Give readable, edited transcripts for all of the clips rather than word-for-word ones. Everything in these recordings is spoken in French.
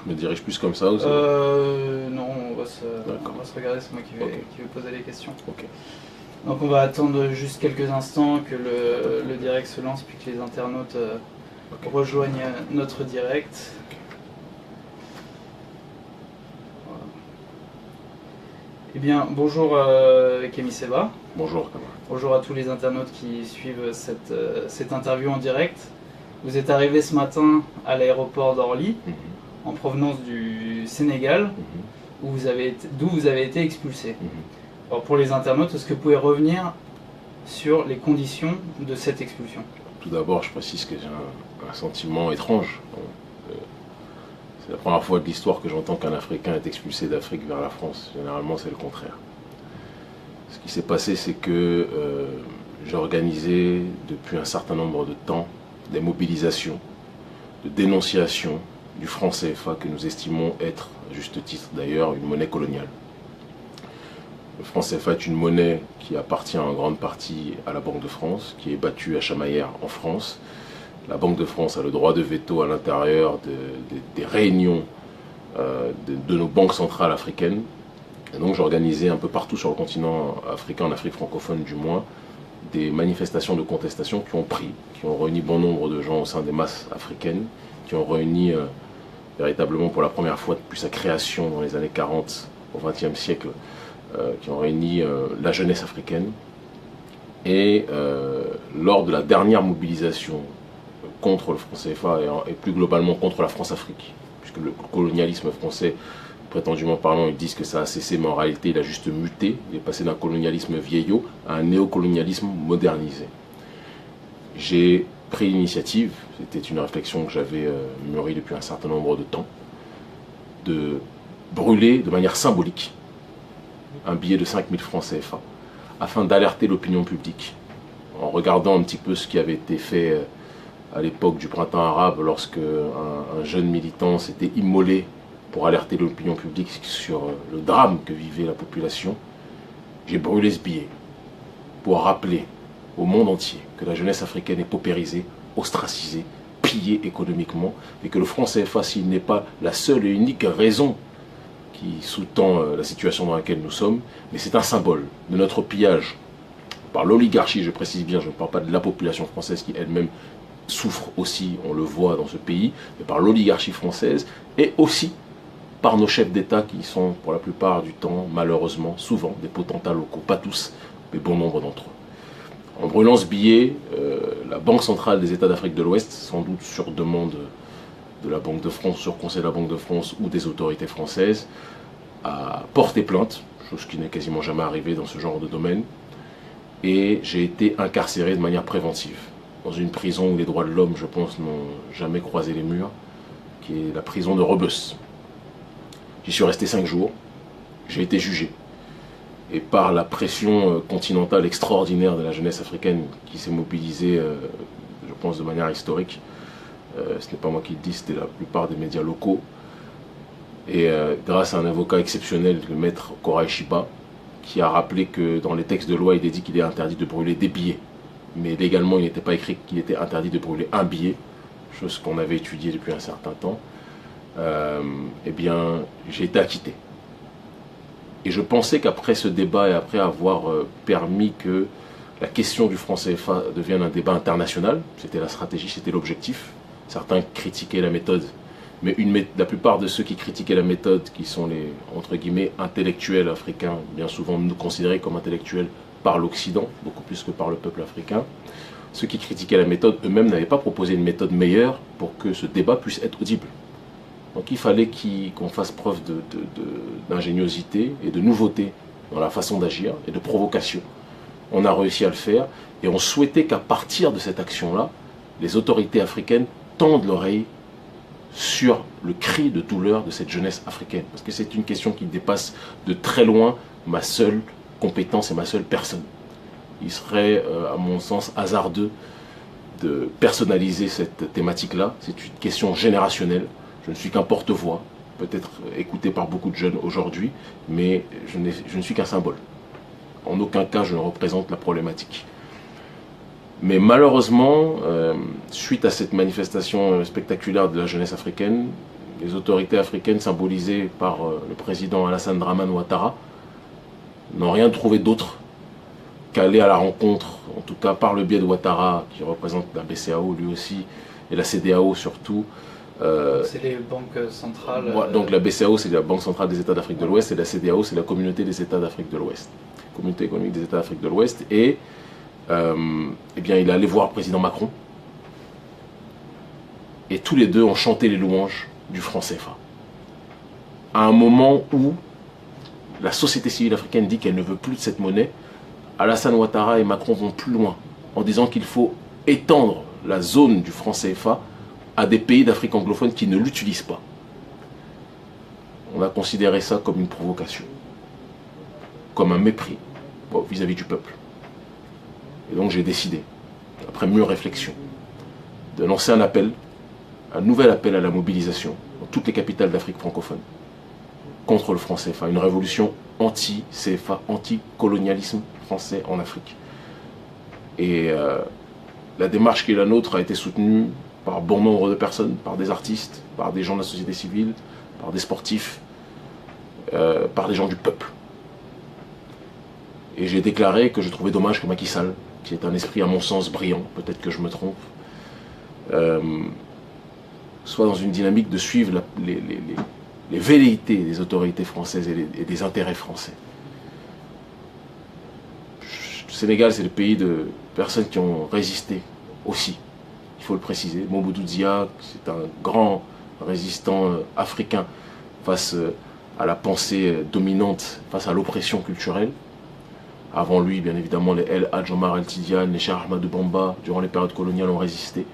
Je me dirige plus comme ça ou Non, on va se regarder, c'est moi qui vais poser les questions. Ok. Donc on va attendre juste quelques instants que le direct se lance, puis que les internautes rejoignent notre direct. Voilà. Eh bien, bonjour Kémy Seba. Bonjour Kamara. Bonjour à tous les internautes qui suivent cette interview en direct. Vous êtes arrivé ce matin à l'aéroport d'Orly, en provenance du Sénégal, d'où vous avez été expulsé. Alors pour les internautes, est-ce que vous pouvez revenir sur les conditions de cette expulsion? Tout d'abord, je précise que j'ai un sentiment étrange. C'est la première fois de l'histoire que j'entends qu'un Africain est expulsé d'Afrique vers la France. Généralement, c'est le contraire. Ce qui s'est passé, c'est que j'ai organisé depuis un certain nombre de temps des mobilisations, de dénonciation du franc CFA que nous estimons être, à juste titre d'ailleurs, une monnaie coloniale. Le franc CFA est une monnaie qui appartient en grande partie à la Banque de France, qui est battue à Chamaillères en France. La Banque de France a le droit de veto à l'intérieur des réunions de nos banques centrales africaines. Et donc j'ai organisé un peu partout sur le continent africain, en Afrique francophone du moins, des manifestations de contestation qui ont réuni bon nombre de gens au sein des masses africaines, qui ont réuni véritablement pour la première fois depuis sa création dans les années 40 au XXe siècle, qui ont réuni la jeunesse africaine. Et lors de la dernière mobilisation contre le franc CFA et plus globalement contre la France-Afrique, puisque le colonialisme français, prétendument parlant, ils disent que ça a cessé, mais en réalité il a juste muté, il est passé d'un colonialisme vieillot à un néocolonialisme modernisé. J'ai pris l'initiative, c'était une réflexion que j'avais mûrie depuis un certain nombre de temps, de brûler de manière symbolique un billet de 5000 francs CFA, afin d'alerter l'opinion publique, en regardant un petit peu ce qui avait été fait à l'époque du printemps arabe, lorsque un jeune militant s'était immolé pour alerter l'opinion publique sur le drame que vivait la population. J'ai brûlé ce billet pour rappeler au monde entier que la jeunesse africaine est paupérisée, ostracisée, pillée économiquement, et que le franc CFA, s'il n'est pas la seule et unique raison qui sous-tend la situation dans laquelle nous sommes, mais c'est un symbole de notre pillage par l'oligarchie, je précise bien, je ne parle pas de la population française qui elle-même souffre aussi, on le voit dans ce pays, mais par l'oligarchie française et aussi par nos chefs d'État qui sont pour la plupart du temps, malheureusement, souvent des potentats locaux, pas tous, mais bon nombre d'entre eux. En brûlant ce billet, la Banque centrale des États d'Afrique de l'Ouest, sans doute sur demande de la Banque de France, sur conseil de la Banque de France ou des autorités françaises, a porté plainte, chose qui n'est quasiment jamais arrivée dans ce genre de domaine, et j'ai été incarcéré de manière préventive, dans une prison où les droits de l'homme, je pense, n'ont jamais croisé les murs, qui est la prison de Rebeuss. J'y suis resté 5 jours, j'ai été jugé. Et par la pression continentale extraordinaire de la jeunesse africaine qui s'est mobilisée, je pense, de manière historique, ce n'est pas moi qui le dis, c'était la plupart des médias locaux. Et grâce à un avocat exceptionnel, le maître Koray Shiba, qui a rappelé que dans les textes de loi, il est dit qu'il est interdit de brûler des billets. Mais légalement, il n'était pas écrit qu'il était interdit de brûler un billet, chose qu'on avait étudiée depuis un certain temps. Eh bien, j'ai été acquitté. Et je pensais qu'après ce débat et après avoir permis que la question du franc CFA devienne un débat international, c'était la stratégie, c'était l'objectif. Certains critiquaient la méthode, mais la plupart de ceux qui critiquaient la méthode, qui sont les, entre guillemets, intellectuels africains, bien souvent nous considérés comme intellectuels par l'Occident, beaucoup plus que par le peuple africain, ceux qui critiquaient la méthode eux-mêmes n'avaient pas proposé une méthode meilleure pour que ce débat puisse être audible. Donc il fallait qu'on fasse preuve d'ingéniosité et de nouveauté dans la façon d'agir et de provocation. On a réussi à le faire et on souhaitait qu'à partir de cette action-là, les autorités africaines tendent l'oreille sur le cri de douleur de cette jeunesse africaine. Parce que c'est une question qui dépasse de très loin ma seule compétence et ma seule personne. Il serait, à mon sens, hasardeux de personnaliser cette thématique-là. C'est une question générationnelle. Je ne suis qu'un porte-voix, peut-être écouté par beaucoup de jeunes aujourd'hui, mais je ne suis qu'un symbole. En aucun cas, je ne représente la problématique. Mais malheureusement, suite à cette manifestation spectaculaire de la jeunesse africaine, les autorités africaines symbolisées par le président Alassane Dramane Ouattara n'ont rien trouvé d'autre qu'aller à la rencontre, en tout cas par le biais de Ouattara, qui représente la BCEAO lui aussi, et la CEDEAO surtout. C'est les banques centrales. Donc la BCEAO, c'est la Banque centrale des États d'Afrique de l'Ouest, et la CEDEAO, c'est la Communauté des États d'Afrique de l'Ouest. Communauté économique des États d'Afrique de l'Ouest. Et eh bien, il est allé voir le président Macron. Et tous les deux ont chanté les louanges du franc CFA. À un moment où la société civile africaine dit qu'elle ne veut plus de cette monnaie, Alassane Ouattara et Macron vont plus loin en disant qu'il faut étendre la zone du franc CFA à des pays d'Afrique anglophone qui ne l'utilisent pas. On a considéré ça comme une provocation, comme un mépris vis-à-vis du peuple. Et donc j'ai décidé, après mûre réflexion, de lancer un nouvel appel à la mobilisation dans toutes les capitales d'Afrique francophone contre le franc CFA, une révolution anti-CFA, anti-colonialisme français en Afrique. Et la démarche qui est la nôtre a été soutenue par bon nombre de personnes, par des artistes, par des gens de la société civile, par des sportifs, par des gens du peuple. Et j'ai déclaré que je trouvais dommage que Macky Sall, qui est un esprit à mon sens brillant, peut-être que je me trompe, soit dans une dynamique de suivre les velléités des autorités françaises et des intérêts français. Le Sénégal, c'est le pays de personnes qui ont résisté aussi, il faut le préciser. Mobutu Dia, c'est un grand résistant africain face à la pensée dominante, face à l'oppression culturelle. Avant lui, bien évidemment, les El Hadj Omar El Tidiane, les Cheikh Ahmadou Bamba, durant les périodes coloniales, ont résisté.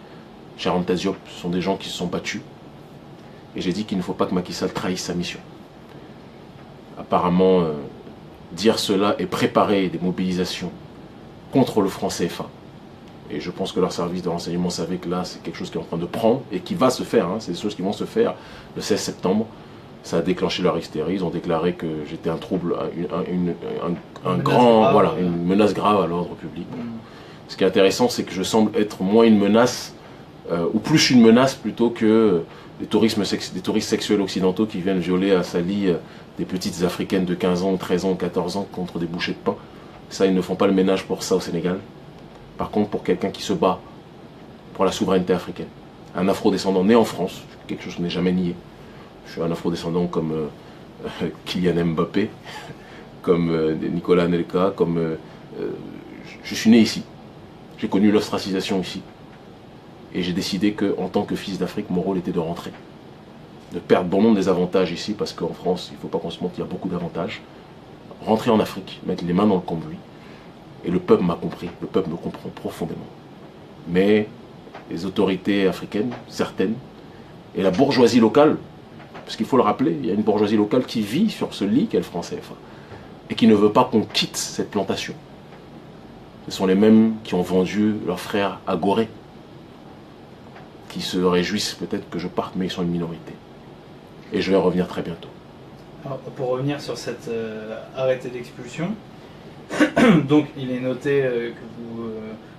Cheikh Anta Diop, ce sont des gens qui se sont battus. Et j'ai dit qu'il ne faut pas que Macky Sall trahisse sa mission. Apparemment, dire cela et préparer des mobilisations contre le franc CFA. Et je pense que leur service de renseignement savait que là, c'est quelque chose qui est en train de prendre et qui va se faire. Hein, c'est des choses qui vont se faire le 16 septembre. Ça a déclenché leur hystérie. Ils ont déclaré que j'étais un trouble, une menace grave à l'ordre public. Ce qui est intéressant, c'est que je semble être moins une menace, ou plus une menace plutôt que des touristes sexuels occidentaux qui viennent violer à Sali des petites africaines de 15 ans, 13 ans, 14 ans contre des bouchées de pain. Ça, ils ne font pas le ménage pour ça au Sénégal. Par contre, pour quelqu'un qui se bat pour la souveraineté africaine, un afro-descendant né en France, quelque chose que je n'ai jamais nié. Je suis un afro-descendant comme Kylian Mbappé, comme Nicolas Anelka, je suis né ici. J'ai connu l'ostracisation ici. Et j'ai décidé qu'en tant que fils d'Afrique, mon rôle était de rentrer. De perdre bon nombre des avantages ici, parce qu'en France, il ne faut pas qu'on se montre, il y a beaucoup d'avantages. Rentrer en Afrique, mettre les mains dans le cambouis. Et le peuple m'a compris, le peuple me comprend profondément. Mais les autorités africaines, certaines, et la bourgeoisie locale, parce qu'il faut le rappeler, il y a une bourgeoisie locale qui vit sur ce lit qu'est le franc CFA, et qui ne veut pas qu'on quitte cette plantation. Ce sont les mêmes qui ont vendu leurs frères à Gorée, qui se réjouissent peut-être que je parte, mais ils sont une minorité. Et je vais revenir très bientôt. Alors, pour revenir sur cet arrêté d'expulsion, donc il est noté que vous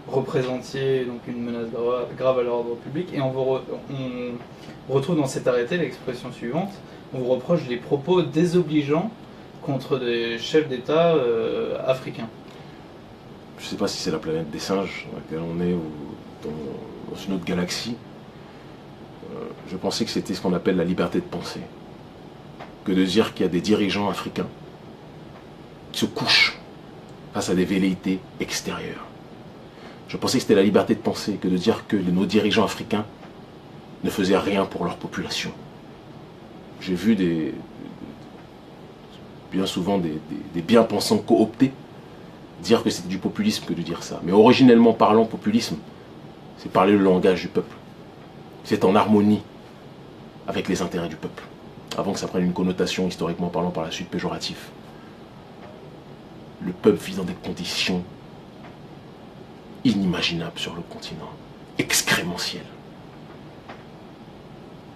représentiez donc une menace grave à l'ordre public, et on retrouve dans cet arrêté l'expression suivante: on vous reproche des propos désobligeants contre des chefs d'État africains. Je ne sais pas si c'est la planète des singes dans laquelle on est, ou dans une autre galaxie. Je pensais que c'était ce qu'on appelle la liberté de penser. Que de dire qu'il y a des dirigeants africains qui se couchent face à des velléités extérieures. Je pensais que c'était la liberté de penser que de dire que nos dirigeants africains ne faisaient rien pour leur population. J'ai vu bien souvent des bien-pensants cooptés dire que c'était du populisme que de dire ça. Mais originellement parlant, populisme, c'est parler le langage du peuple. C'est en harmonie avec les intérêts du peuple, avant que ça prenne une connotation, historiquement parlant, par la suite péjorative. Le peuple vit dans des conditions inimaginables sur le continent, excrémentielles.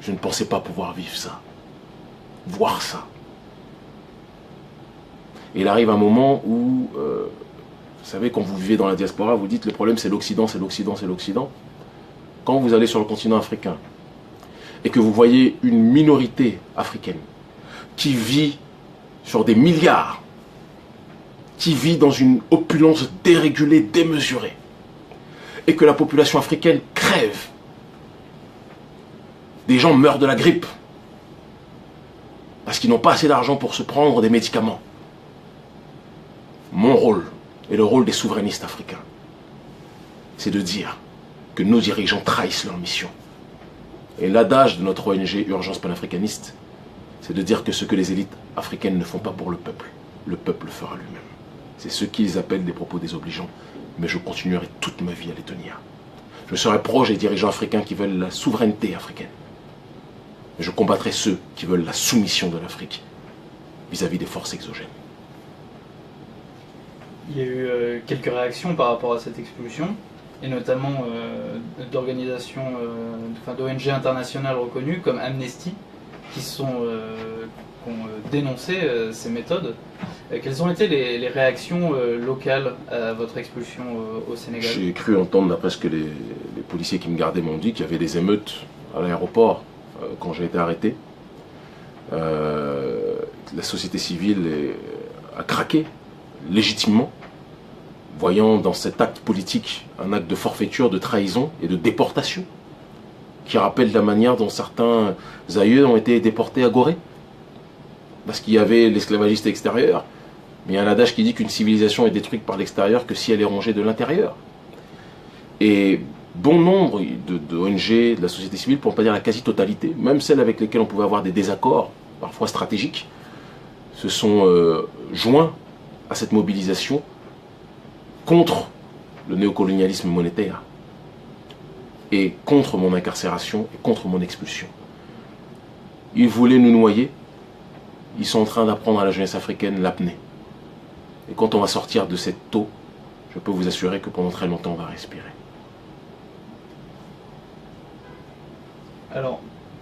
Je ne pensais pas pouvoir vivre ça, voir ça. Et il arrive un moment où, vous savez, quand vous vivez dans la diaspora, vous dites le problème c'est l'Occident, c'est l'Occident, c'est l'Occident. Quand vous allez sur le continent africain, et que vous voyez une minorité africaine qui vit sur des milliards, qui vit dans une opulence dérégulée, démesurée, et que la population africaine crève. Des gens meurent de la grippe parce qu'ils n'ont pas assez d'argent pour se prendre des médicaments. Mon rôle et le rôle des souverainistes africains, c'est de dire que nos dirigeants trahissent leur mission. Et l'adage de notre ONG Urgence panafricaniste, c'est de dire que ce que les élites africaines ne font pas pour le peuple le fera lui-même. C'est ce qu'ils appellent des propos désobligeants, mais je continuerai toute ma vie à les tenir. Je serai proche des dirigeants africains qui veulent la souveraineté africaine. Je combattrai ceux qui veulent la soumission de l'Afrique vis-à-vis des forces exogènes. Il y a eu quelques réactions par rapport à cette expulsion, et notamment d'organisations, d'ONG internationales reconnues comme Amnesty, qui ont dénoncé ces méthodes. Quelles ont été les réactions locales à votre expulsion au Sénégal? J'ai cru entendre, d'après ce que les policiers qui me gardaient m'ont dit, qu'il y avait des émeutes à l'aéroport quand j'ai été arrêté. La société civile a craqué légitimement, voyant dans cet acte politique un acte de forfaiture, de trahison et de déportation, qui rappelle la manière dont certains aïeux ont été déportés à Gorée, parce qu'il y avait l'esclavagiste extérieur, mais il y a un adage qui dit qu'une civilisation est détruite par l'extérieur que si elle est rongée de l'intérieur. Et bon nombre d'ONG, de la société civile, pour ne pas dire la quasi-totalité, même celles avec lesquelles on pouvait avoir des désaccords, parfois stratégiques, se sont joints à cette mobilisation contre le néocolonialisme monétaire et contre mon incarcération et contre mon expulsion. Ils voulaient nous noyer, ils sont en train d'apprendre à la jeunesse africaine l'apnée. Et quand on va sortir de cette eau, je peux vous assurer que pendant très longtemps on va respirer. Alors,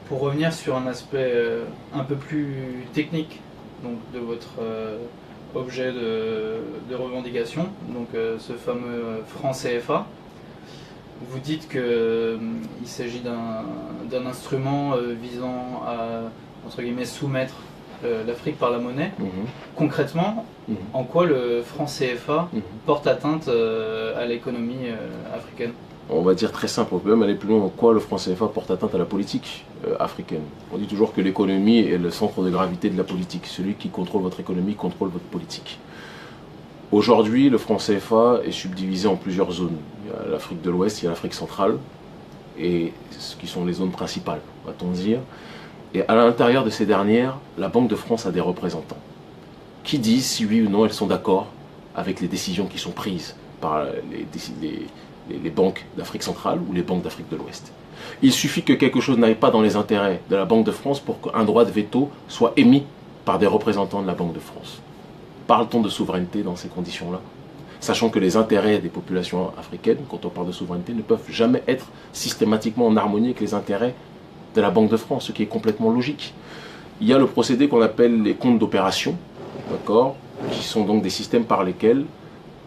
pour revenir sur un aspect un peu plus technique donc, de votre objet de revendication, donc ce fameux franc CFA, vous dites qu'il s'agit d'un instrument visant à, entre guillemets, soumettre l'Afrique par la monnaie. Concrètement, en quoi le franc CFA porte atteinte à l'économie africaine? On va dire très simple, on peut même aller plus loin. En quoi le franc CFA porte atteinte à la politique africaine? On dit toujours que l'économie est le centre de gravité de la politique. Celui qui contrôle votre économie contrôle votre politique. Aujourd'hui, le franc CFA est subdivisé en plusieurs zones. Il y a l'Afrique de l'Ouest, il y a l'Afrique centrale, et ce qui sont les zones principales, va-t-on dire. Et à l'intérieur de ces dernières, la Banque de France a des représentants qui disent si oui ou non elles sont d'accord avec les décisions qui sont prises par les banques d'Afrique centrale ou les banques d'Afrique de l'Ouest. Il suffit que quelque chose n'aille pas dans les intérêts de la Banque de France pour qu'un droit de veto soit émis par des représentants de la Banque de France. Parle-t-on de souveraineté dans ces conditions-là? Sachant que les intérêts des populations africaines, quand on parle de souveraineté, ne peuvent jamais être systématiquement en harmonie avec les intérêts de la Banque de France, ce qui est complètement logique. Il y a le procédé qu'on appelle les comptes d'opération, d'accord, qui sont donc des systèmes par lesquels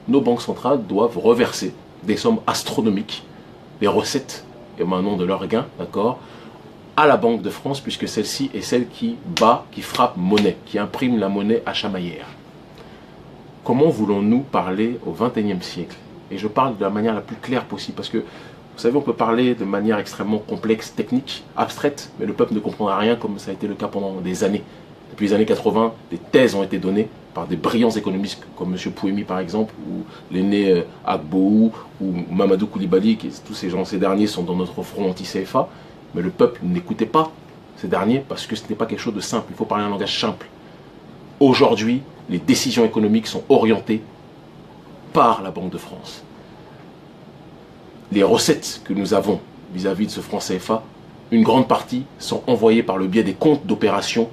nos banques centrales doivent reverser des sommes astronomiques, des recettes émanant de leurs gains, d'accord, à la Banque de France, puisque celle-ci est celle qui frappe monnaie, qui imprime la monnaie à chamaillère. Comment voulons-nous parler au XXIe siècle? Et je parle de la manière la plus claire possible, parce que, vous savez, on peut parler de manière extrêmement complexe, technique, abstraite, mais le peuple ne comprendra rien, comme ça a été le cas pendant des années. Depuis les années 80, des thèses ont été données par des brillants économistes comme M. Pouemi par exemple, ou l'aîné Agbo, ou Mamadou Koulibaly, tous ces derniers sont dans notre front anti-CFA, mais le peuple n'écoutait pas ces derniers parce que ce n'est pas quelque chose de simple, il faut parler un langage simple. Aujourd'hui, les décisions économiques sont orientées par la Banque de France. Les recettes que nous avons vis-à-vis de ce franc CFA, une grande partie sont envoyées par le biais des comptes d'opération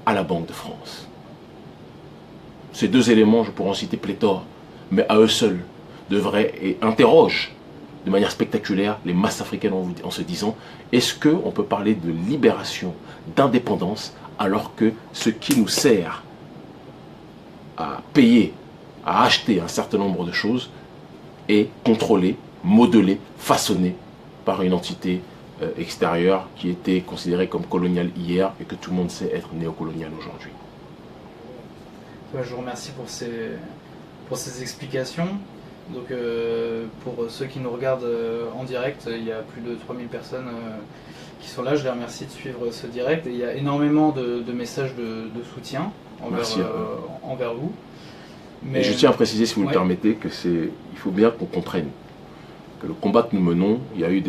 à la Banque de France. Ces deux éléments, je pourrais en citer pléthore, mais à eux seuls devraient et interrogent de manière spectaculaire les masses africaines en se disant est-ce qu'on peut parler de libération, d'indépendance, alors que ce qui nous sert à payer, à acheter un certain nombre de choses est contrôlé, modelé, façonné par une entité extérieur qui était considéré comme colonial hier et que tout le monde sait être néocolonial aujourd'hui. Je vous remercie pour ces explications. Donc, pour ceux qui nous regardent en direct, il y a plus de 3000 personnes qui sont là. Je les remercie de suivre ce direct. Et il y a énormément de messages de soutien envers vous. Mais je tiens à préciser, si vous le permettez, il faut bien qu'on comprenne que le combat que nous menons, il y a eu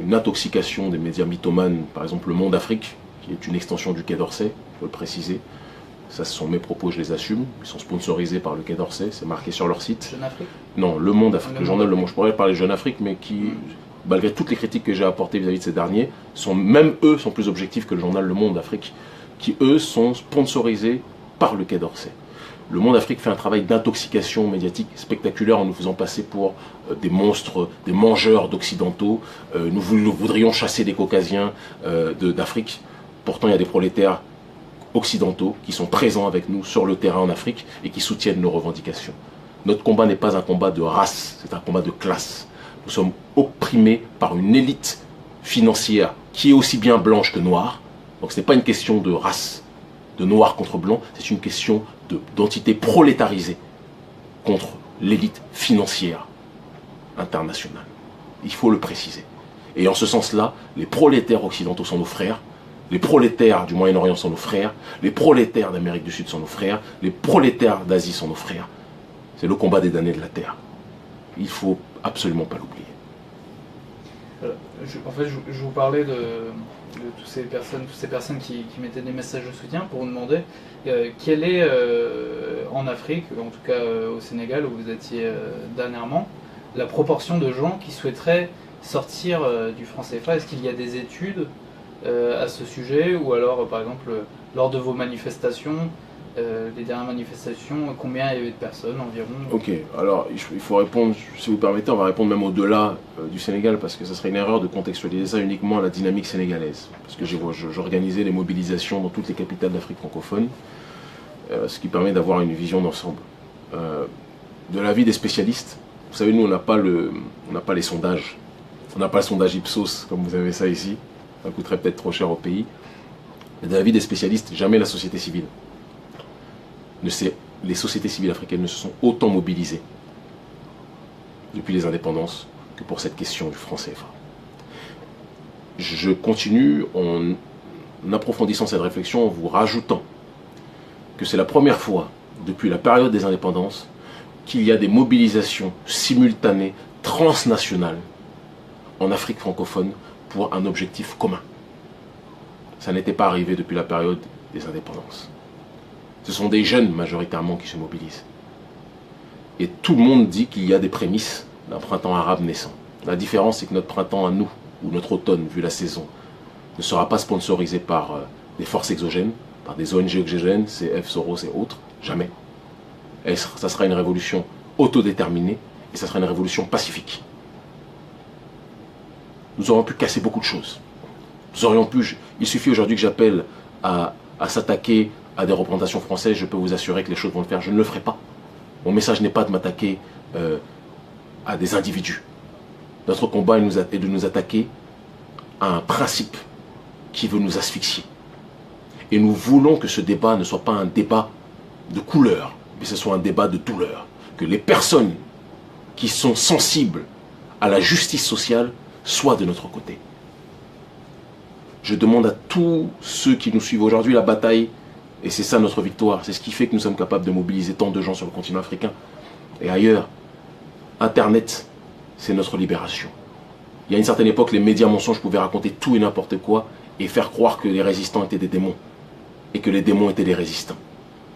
une intoxication des médias mythomanes, par exemple Le Monde Afrique, qui est une extension du Quai d'Orsay, il faut le préciser. Ça, ce sont mes propos, je les assume. Ils sont sponsorisés par le Quai d'Orsay, c'est marqué sur leur site. Jeune Afrique ? Non, Le Monde Afrique, le journal Le Monde. Je pourrais parler de Jeune Afrique, mais qui, malgré toutes les critiques que j'ai apportées vis-à-vis de ces derniers, même eux sont plus objectifs que le journal Le Monde Afrique, qui eux sont sponsorisés par le Quai d'Orsay. Le Monde Afrique fait un travail d'intoxication médiatique spectaculaire en nous faisant passer pour des monstres, des mangeurs d'occidentaux. Nous voudrions chasser des caucasiens d'Afrique. Pourtant, il y a des prolétaires occidentaux qui sont présents avec nous sur le terrain en Afrique et qui soutiennent nos revendications. Notre combat n'est pas un combat de race, c'est un combat de classe. Nous sommes opprimés par une élite financière qui est aussi bien blanche que noire. Donc ce n'est pas une question de race, de noir contre blanc, c'est une question d'entité prolétarisée contre l'élite financière internationale. Il faut le préciser. Et en ce sens-là, les prolétaires occidentaux sont nos frères. Les prolétaires du Moyen-Orient sont nos frères, les prolétaires d'Amérique du Sud sont nos frères, les prolétaires d'Asie sont nos frères. C'est le combat des damnés de la terre. Il ne faut absolument pas l'oublier. En fait, je vous parlais de toutes ces personnes qui mettaient des messages de soutien pour vous demander quelle est en Afrique, en tout cas au Sénégal où vous étiez dernièrement, la proportion de gens qui souhaiteraient sortir du franc CFA. Est-ce qu'il y a des études à ce sujet, ou alors par exemple lors de vos manifestations, les dernières manifestations, combien il y avait de personnes environ? Ok, alors il faut répondre, si vous permettez, on va répondre même au-delà du Sénégal, parce que ça serait une erreur de contextualiser ça uniquement à la dynamique sénégalaise, parce que j'organisais les mobilisations dans toutes les capitales d'Afrique francophone, ce qui permet d'avoir une vision d'ensemble. De l'avis des spécialistes, vous savez, nous on n'a pas les sondages, on n'a pas le sondage Ipsos comme vous avez ça ici. Ça coûterait peut-être trop cher au pays. Mais de l'avis des spécialistes, jamais la société civile les sociétés civiles africaines ne se sont autant mobilisées depuis les indépendances que pour cette question du franc CFA. Je continue en approfondissant cette réflexion, en vous rajoutant que c'est la première fois depuis la période des indépendances qu'il y a des mobilisations simultanées, transnationales, en Afrique francophone, pour un objectif commun. Ça n'était pas arrivé depuis la période des indépendances. Ce sont des jeunes majoritairement qui se mobilisent. Et tout le monde dit qu'il y a des prémices d'un printemps arabe naissant. La différence, c'est que notre printemps à nous, ou notre automne, vu la saison, ne sera pas sponsorisé par des forces exogènes, par des ONG exogènes, CF, Soros et autres, jamais. Ça sera une révolution autodéterminée, et ça sera une révolution pacifique. Nous aurions pu casser beaucoup de choses. Nous aurions pu, il suffit aujourd'hui que j'appelle à s'attaquer à des représentations françaises, je peux vous assurer que les choses vont le faire. Je ne le ferai pas. Mon message n'est pas de m'attaquer à des individus. Notre combat est de nous attaquer à un principe qui veut nous asphyxier. Et nous voulons que ce débat ne soit pas un débat de couleur, mais ce soit un débat de douleur. Que les personnes qui sont sensibles à la justice sociale soient de notre côté. Je demande à tous ceux qui nous suivent aujourd'hui la bataille, et c'est ça notre victoire, c'est ce qui fait que nous sommes capables de mobiliser tant de gens sur le continent africain et ailleurs. Internet, c'est notre libération. Il y a une certaine époque, les médias mensonges pouvaient raconter tout et n'importe quoi et faire croire que les résistants étaient des démons et que les démons étaient des résistants.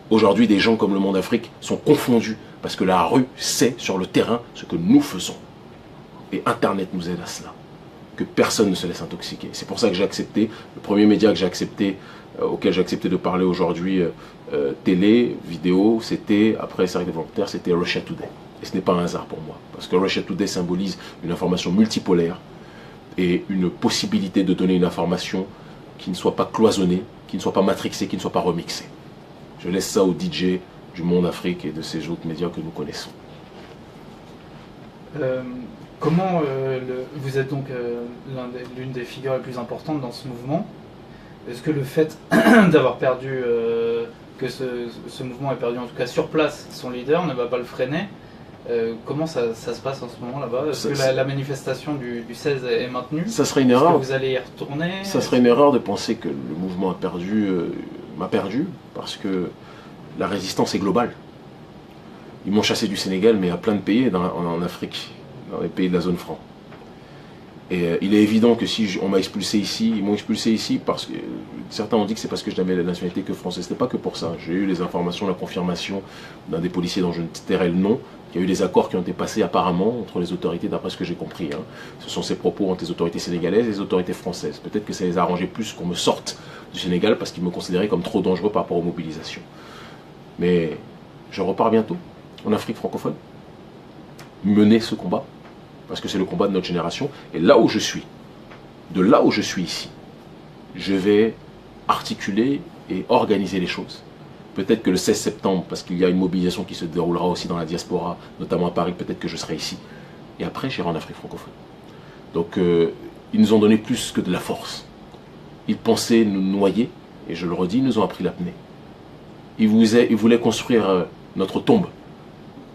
Aujourd'hui, des gens comme Le Monde Afrique sont confondus parce que la rue sait sur le terrain ce que nous faisons. Et Internet nous aide à cela. Que personne ne se laisse intoxiquer. C'est pour ça que j'ai accepté, le premier média que j'ai accepté, auquel j'ai accepté de parler aujourd'hui, télé, vidéo, c'était, après Cercle Volontaire, c'était Russia Today. Et ce n'est pas un hasard pour moi, parce que Russia Today symbolise une information multipolaire et une possibilité de donner une information qui ne soit pas cloisonnée, qui ne soit pas matrixée, qui ne soit pas remixée. Je laisse ça aux DJ du Monde Afrique et de ces autres médias que nous connaissons. Comment vous êtes donc l'une des figures les plus importantes dans ce mouvement. Est-ce que le fait d'avoir perdu, que ce mouvement ait perdu en tout cas sur place son leader ne va pas le freiner? Comment ça se passe en ce moment là-bas? Est-ce que la manifestation du 16 est maintenue? Ça serait une erreur. Est-ce que vous allez y retourner? Ça serait une erreur de penser que le mouvement m'a perdu, parce que la résistance est globale. Ils m'ont chassé du Sénégal, mais à plein de pays en Afrique, dans les pays de la zone franc. Et il est évident que si on m'a expulsé ici, ils m'ont expulsé ici parce que certains ont dit que c'est parce que je n'avais la nationalité que française. C'était pas que pour ça. J'ai eu les informations, la confirmation d'un des policiers dont je ne tairai le nom, qu'il y a eu des accords qui ont été passés apparemment entre les autorités, d'après ce que j'ai compris. Hein. Ce sont ces propos entre les autorités sénégalaises et les autorités françaises. Peut-être que ça les a arrangés plus qu'on me sorte du Sénégal parce qu'ils me considéraient comme trop dangereux par rapport aux mobilisations. Mais je repars bientôt en Afrique francophone, mener ce combat, parce que c'est le combat de notre génération. Et là où je suis, de là où je suis ici, je vais articuler et organiser les choses. Peut-être que le 16 septembre, parce qu'il y a une mobilisation qui se déroulera aussi dans la diaspora, notamment à Paris, peut-être que je serai ici. Et après, j'irai en Afrique francophone. Donc, ils nous ont donné plus que de la force. Ils pensaient nous noyer, et je le redis, ils nous ont appris l'apnée. Ils voulaient construire notre tombe,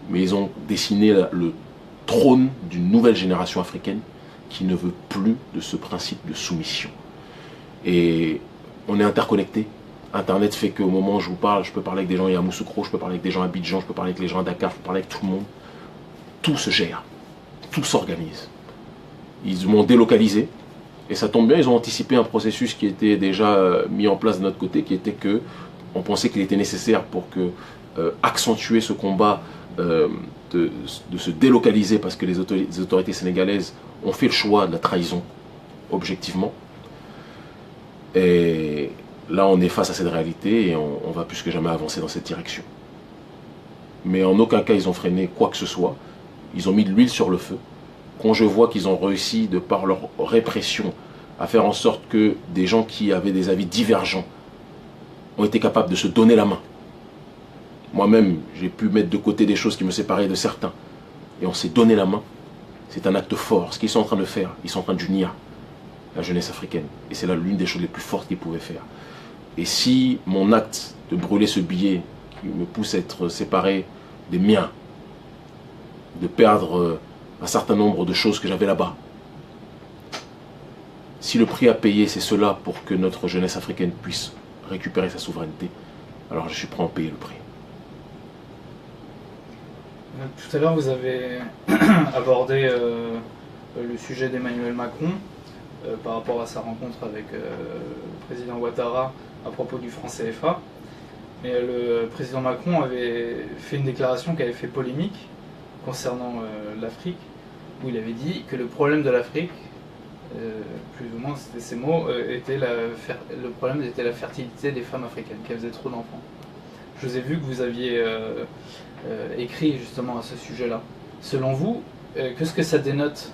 mais ils ont dessiné le trône d'une nouvelle génération africaine qui ne veut plus de ce principe de soumission. Et on est interconnectés. Internet fait qu'au moment où je vous parle, je peux parler avec des gens à Yamoussoukro, je peux parler avec des gens à Abidjan, je peux parler avec les gens à Dakar, je peux parler avec tout le monde. Tout se gère, tout s'organise. Ils m'ont délocalisé, et ça tombe bien, ils ont anticipé un processus qui était déjà mis en place de notre côté, qui était que on pensait qu'il était nécessaire pour que accentuer ce combat de se délocaliser, parce que les autorités sénégalaises ont fait le choix de la trahison, objectivement. Et là, on est face à cette réalité et on va plus que jamais avancer dans cette direction. Mais en aucun cas, ils ont freiné quoi que ce soit. Ils ont mis de l'huile sur le feu. Quand je vois qu'ils ont réussi, de par leur répression, à faire en sorte que des gens qui avaient des avis divergents ont été capables de se donner la main. Moi-même, j'ai pu mettre de côté des choses qui me séparaient de certains. Et on s'est donné la main. C'est un acte fort. Ce qu'ils sont en train de faire, ils sont en train d'unir la jeunesse africaine. Et c'est là l'une des choses les plus fortes qu'ils pouvaient faire. Et si mon acte de brûler ce billet qui me pousse à être séparé des miens, de perdre un certain nombre de choses que j'avais là-bas, si le prix à payer c'est cela pour que notre jeunesse africaine puisse récupérer sa souveraineté, alors je suis prêt à en payer le prix. Tout à l'heure, vous avez abordé le sujet d'Emmanuel Macron par rapport à sa rencontre avec le président Ouattara à propos du franc CFA. Mais le président Macron avait fait une déclaration qui avait fait polémique concernant l'Afrique, où il avait dit que le problème de l'Afrique, plus ou moins c'était ces mots, le problème était la fertilité des femmes africaines, qu'elles faisaient trop d'enfants. Je vous ai vu que vous aviez écrit justement à ce sujet-là. Selon vous, qu'est-ce que ça dénote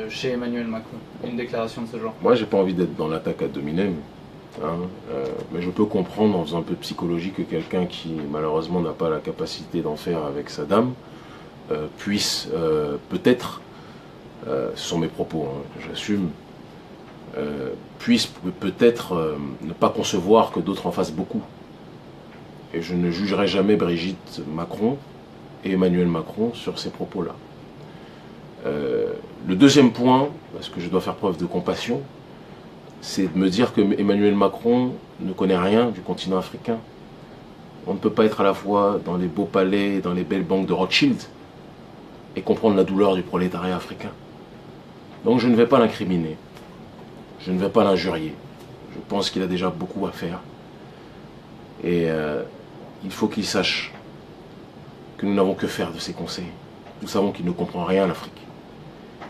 chez Emmanuel Macron, une déclaration de ce genre? Moi, j'ai pas envie d'être dans l'attaque ad hominem, hein, mais je peux comprendre en faisant un peu de psychologie que quelqu'un qui malheureusement n'a pas la capacité d'en faire avec sa dame puisse peut-être, ce sont mes propos, hein, que j'assume, puisse peut-être ne pas concevoir que d'autres en fassent beaucoup. Et je ne jugerai jamais Brigitte Macron et Emmanuel Macron sur ces propos-là. Le deuxième point, parce que je dois faire preuve de compassion, c'est de me dire que Emmanuel Macron ne connaît rien du continent africain. On ne peut pas être à la fois dans les beaux palais, dans les belles banques de Rothschild, et comprendre la douleur du prolétariat africain. Donc je ne vais pas l'incriminer, je ne vais pas l'injurier. Je pense qu'il a déjà beaucoup à faire. Et il faut qu'il sache que nous n'avons que faire de ses conseils. Nous savons qu'il ne comprend rien à l'Afrique.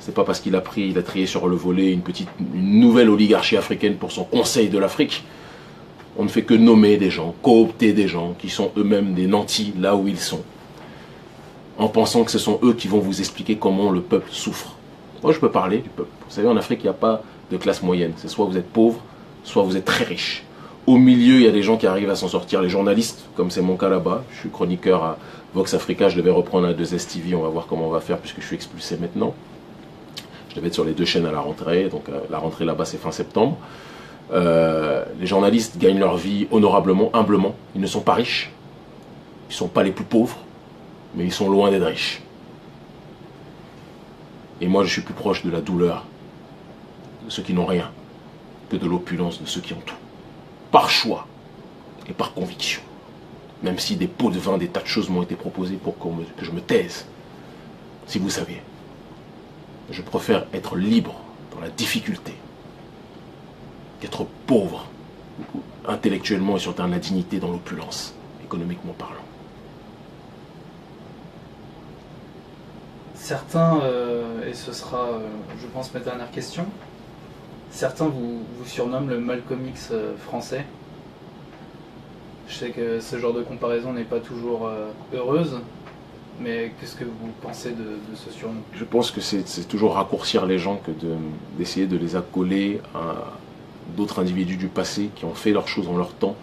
C'est pas parce qu'il a trié sur le volet une nouvelle oligarchie africaine pour son conseil de l'Afrique. On ne fait que nommer des gens, coopter des gens qui sont eux-mêmes des nantis là où ils sont, en pensant que ce sont eux qui vont vous expliquer comment le peuple souffre. Moi, je peux parler du peuple. Vous savez, en Afrique, il n'y a pas de classe moyenne. C'est soit vous êtes pauvre, soit vous êtes très riche. Au milieu, il y a des gens qui arrivent à s'en sortir, les journalistes, comme c'est mon cas là-bas. Je suis chroniqueur à Vox Africa, je devais reprendre un 2S TV, on va voir comment on va faire puisque je suis expulsé maintenant. Je devais être sur les 2 chaînes à la rentrée, donc la rentrée là-bas c'est fin septembre. Les journalistes gagnent leur vie honorablement, humblement. Ils ne sont pas riches, ils ne sont pas les plus pauvres, mais ils sont loin d'être riches. Et moi je suis plus proche de la douleur de ceux qui n'ont rien que de l'opulence de ceux qui ont tout. Par choix et par conviction. Même si des pots de vin, des tas de choses m'ont été proposées pour que je me taise. Si vous saviez, je préfère être libre dans la difficulté qu'être pauvre intellectuellement et sur le terrain de la dignité dans l'opulence, économiquement parlant. Certains, et ce sera, je pense, ma dernière question, certains vous surnomment le Malcolm X français. Je sais que ce genre de comparaison n'est pas toujours heureuse, mais qu'est-ce que vous pensez de ce surnom? Je pense que c'est toujours raccourcir les gens que d'essayer de les accoler à d'autres individus du passé qui ont fait leurs choses en leur temps,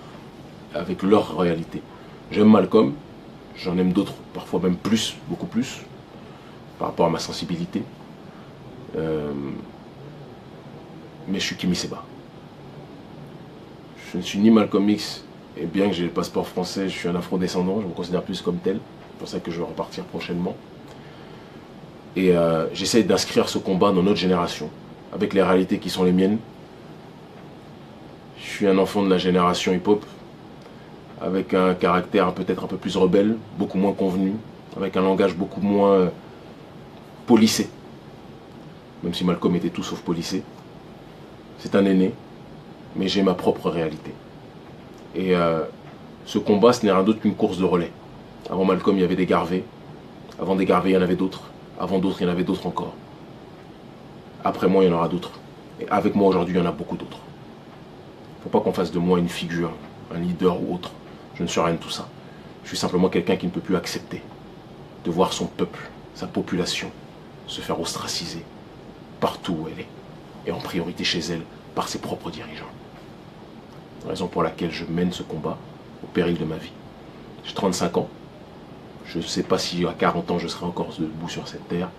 avec leur réalité. J'aime Malcolm, j'en aime d'autres, parfois même plus, beaucoup plus, par rapport à ma sensibilité. Mais je suis Kémy Séba. Je ne suis ni Malcolm X, et bien que j'ai le passeport français, je suis un afro-descendant, je me considère plus comme tel. C'est pour ça que je vais repartir prochainement. Et j'essaie d'inscrire ce combat dans notre génération, avec les réalités qui sont les miennes. Je suis un enfant de la génération hip-hop, avec un caractère peut-être un peu plus rebelle, beaucoup moins convenu, avec un langage beaucoup moins policé, même si Malcolm était tout sauf policé. C'est un aîné, mais j'ai ma propre réalité. Et ce combat, ce n'est rien d'autre qu'une course de relais. Avant Malcolm, il y avait des Garvey. Avant des Garvey, il y en avait d'autres. Avant d'autres, il y en avait d'autres encore. Après moi, il y en aura d'autres. Et avec moi, aujourd'hui, il y en a beaucoup d'autres. Il ne faut pas qu'on fasse de moi une figure, un leader ou autre. Je ne suis rien de tout ça. Je suis simplement quelqu'un qui ne peut plus accepter de voir son peuple, sa population, se faire ostraciser partout où elle est. Et en priorité chez elle, par ses propres dirigeants. Raison pour laquelle je mène ce combat au péril de ma vie. J'ai 35 ans. Je ne sais pas si à 40 ans je serai encore debout sur cette terre,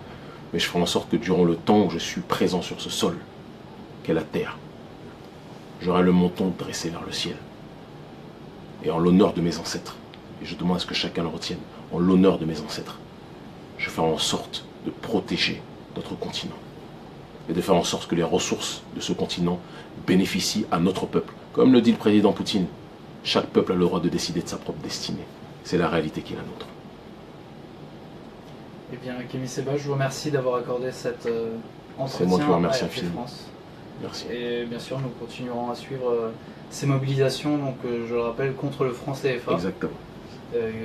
mais je ferai en sorte que durant le temps où je suis présent sur ce sol, qu'est la terre, j'aurai le menton dressé vers le ciel. Et en l'honneur de mes ancêtres, et je demande à ce que chacun le retienne, en l'honneur de mes ancêtres, je ferai en sorte de protéger notre continent. Et de faire en sorte que les ressources de ce continent bénéficient à notre peuple. Comme le dit le président Poutine, chaque peuple a le droit de décider de sa propre destinée. C'est la réalité qui est la nôtre. Eh bien, Kémy Séba, je vous remercie d'avoir accordé cet entretien. C'est moi qui vous remercie à RFI infiniment. France. Merci. Et bien sûr, nous continuerons à suivre ces mobilisations, donc je le rappelle, contre le franc CFA. Exactement.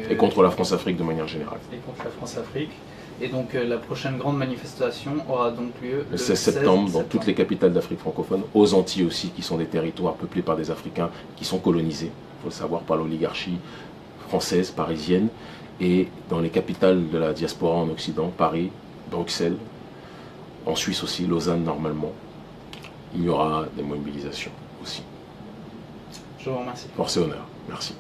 Et contre la France-Afrique de manière générale. Et contre la France-Afrique. Et donc la prochaine grande manifestation aura donc lieu le 16 septembre dans toutes les capitales d'Afrique francophone, aux Antilles aussi, qui sont des territoires peuplés par des Africains qui sont colonisés, il faut le savoir, par l'oligarchie française, parisienne, et dans les capitales de la diaspora en Occident, Paris, Bruxelles, en Suisse aussi, Lausanne normalement, il y aura des mobilisations aussi. Je vous remercie. Force et honneur. Merci.